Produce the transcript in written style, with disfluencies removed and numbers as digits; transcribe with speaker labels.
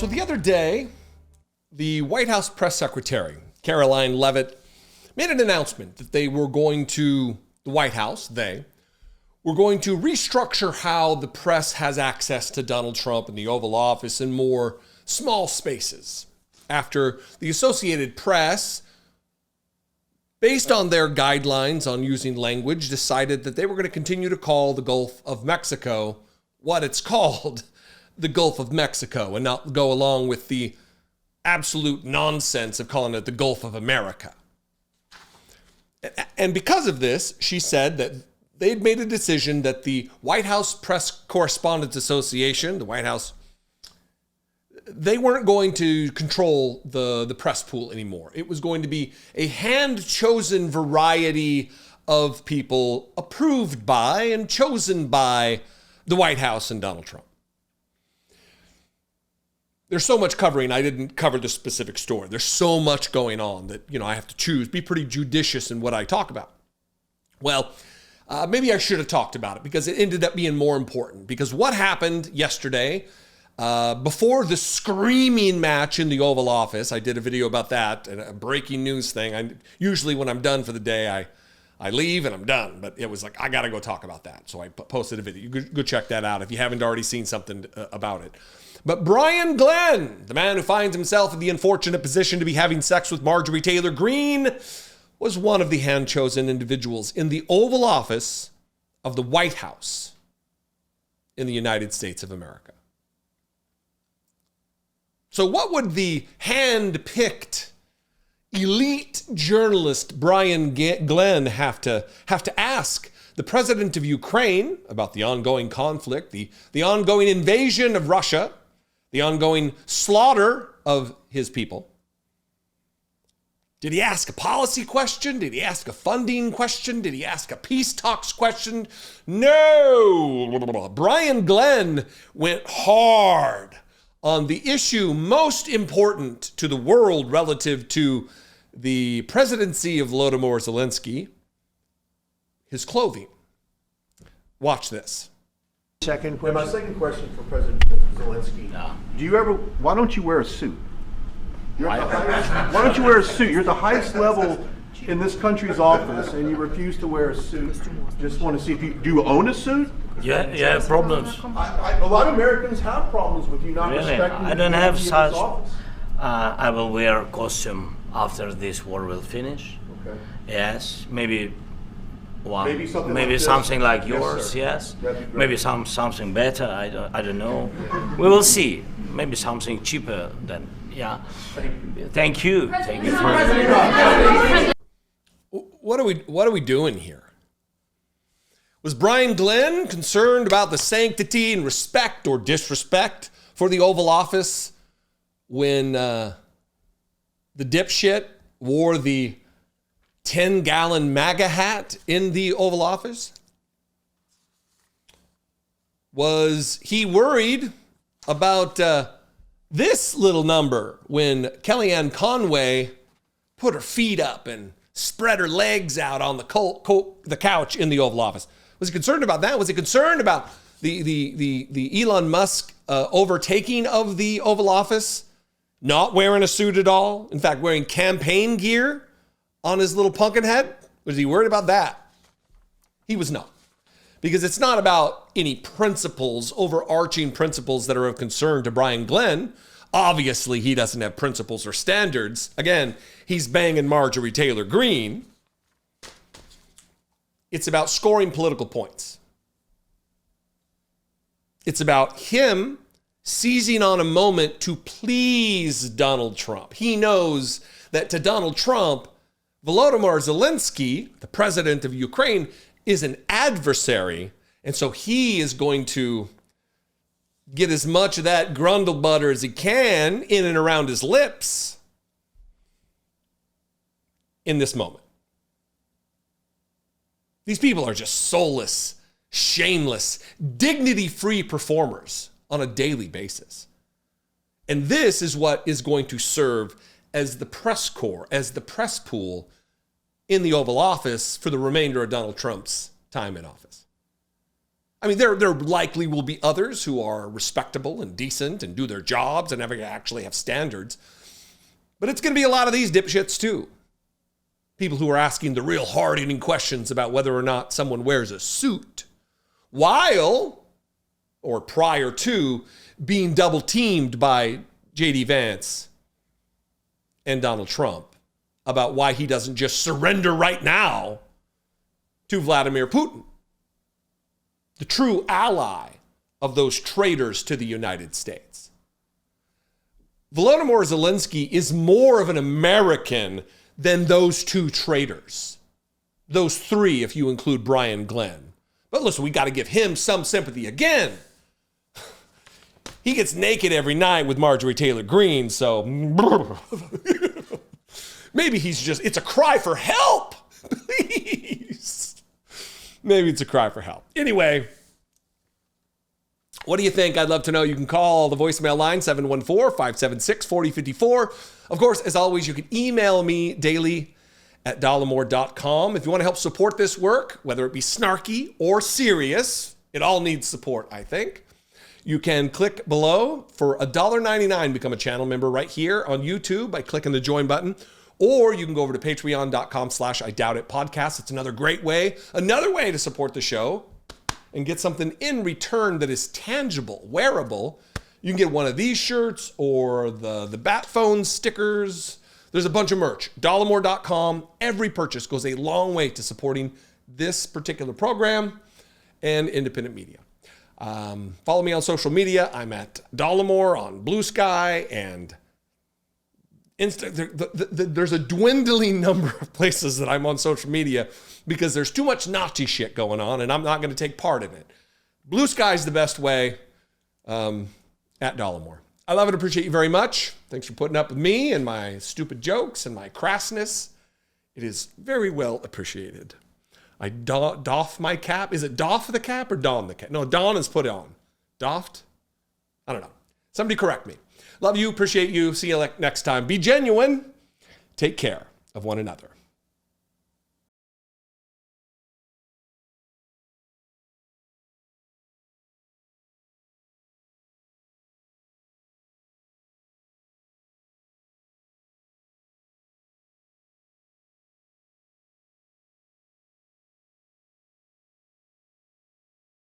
Speaker 1: So the other day, the White House press secretary, Caroline Leavitt, made an announcement that they were going to, the White House, they were going to restructure how the press has access to Donald Trump in the Oval Office in more small spaces. After the Associated Press, based on their guidelines on using language, decided that they were going to continue to call the Gulf of Mexico what it's called, the Gulf of Mexico, and not go along with the absolute nonsense of calling it the Gulf of America. And because of this, she said that they'd made a decision that the White House Press Correspondents Association, the White House, they weren't going to control the press pool anymore. It was going to be a hand-chosen variety of people approved by and chosen by the White House and Donald Trump. There's so much covering. I didn't cover the specific story. There's so much going on that, I have to choose, be pretty judicious in what I talk about. Well, maybe I should have talked about it because it ended up being more important. Because what happened yesterday, before the screaming match in the Oval Office, I did a video about that, and a breaking news thing. Usually when I'm done for the day, I leave and I'm done. But it was like, I got to go talk about that. So I posted a video. You go check that out if you haven't already seen something about it. But Brian Glenn, the man who finds himself in the unfortunate position to be having sex with Marjorie Taylor Greene, was one of the hand-chosen individuals in the Oval Office of the White House in the United States of America. So what would the hand-picked elite journalist Brian Glenn have to ask the president of Ukraine about the ongoing conflict, the ongoing invasion of Russia, the ongoing slaughter of his people? Did he ask a policy question? Did he ask a funding question? Did he ask a peace talks question? No! Brian Glenn went hard on the issue most important to the world relative to the presidency of Volodymyr Zelenskyy, his clothing. Watch this.
Speaker 2: Second
Speaker 3: And
Speaker 2: question.
Speaker 3: my second question for President Zelenskyy.
Speaker 2: Why don't you wear a suit? Why don't you wear a suit? You're at the highest level in this country's office and you refuse to wear a suit. Just want to see if do you own a suit?
Speaker 4: Yeah, problems.
Speaker 3: A lot of Americans have problems with you not
Speaker 4: Really?
Speaker 3: respecting
Speaker 4: I don't
Speaker 3: the
Speaker 4: have
Speaker 3: authority of
Speaker 4: such.
Speaker 3: this office.
Speaker 4: I will wear a costume after this war will finish.
Speaker 3: Okay.
Speaker 4: Yes, maybe one.
Speaker 3: Maybe something like
Speaker 4: maybe
Speaker 3: this?
Speaker 4: something like
Speaker 3: Yes, sir.
Speaker 4: sir. Yes.
Speaker 3: That'd be great.
Speaker 4: Maybe something better. I don't know. We will see. Maybe something cheaper than. Yeah. Thank you. Thank you for.
Speaker 1: What are we doing here? Was Brian Glenn concerned about the sanctity and respect or disrespect for the Oval Office when the dipshit wore the 10-gallon MAGA hat in the Oval Office? Was he worried about this little number when Kellyanne Conway put her feet up and spread her legs out on the couch in the Oval Office? Was he concerned about that? Was he concerned about the Elon Musk overtaking of the Oval Office, not wearing a suit at all? In fact, wearing campaign gear on his little pumpkin head? Was he worried about that? He was not. Because it's not about any principles, overarching principles that are of concern to Brian Glenn. Obviously, he doesn't have principles or standards. Again, he's banging Marjorie Taylor Greene. It's about scoring political points. It's about him seizing on a moment to please Donald Trump. He knows that to Donald Trump, Volodymyr Zelenskyy, the president of Ukraine, is an adversary. And so he is going to get as much of that grundle butter as he can in and around his lips in this moment. These people are just soulless, shameless, dignity-free performers on a daily basis. And this is what is going to serve as the press corps, as the press pool in the Oval Office for the remainder of Donald Trump's time in office. I mean, there likely will be others who are respectable and decent and do their jobs and actually have standards. But it's going to be a lot of these dipshits too. People who are asking the real hard-hitting questions about whether or not someone wears a suit while, or prior to, being double-teamed by J.D. Vance and Donald Trump about why he doesn't just surrender right now to Vladimir Putin, the true ally of those traitors to the United States. Volodymyr Zelenskyy is more of an American than those two traitors. Those three, if you include Brian Glenn. But listen, we got to give him some sympathy again. He gets naked every night with Marjorie Taylor Greene, so maybe it's a cry for help. Please. Maybe it's a cry for help. Anyway, what do you think? I'd love to know. You can call the voicemail line, 714-576-4054. Of course, as always, you can email me daily at dollemore.com. If you want to help support this work, whether it be snarky or serious, it all needs support, I think. You can click below for $1.99, become a channel member right here on YouTube by clicking the join button. Or you can go over to patreon.com/IDoubtIt podcast. It's another great way, another way to support the show and get something in return that is tangible, wearable. You can get one of these shirts or the Bat Phone stickers. There's a bunch of merch. Dollemore.com. Every purchase goes a long way to supporting this particular program and independent media. Follow me on social media. I'm at Dollemore on Blue Sky and there's a dwindling number of places that I'm on social media because there's too much Nazi shit going on and I'm not going to take part in it. Blue Sky is the best way, at Dollemore. I love and appreciate you very much. Thanks for putting up with me and my stupid jokes and my crassness. It is very well appreciated. I doff my cap. Is it doff the cap or don the cap? No, don is put on. Doffed? I don't know. Somebody correct me. Love you, appreciate you. See you next time. Be genuine. Take care of one another.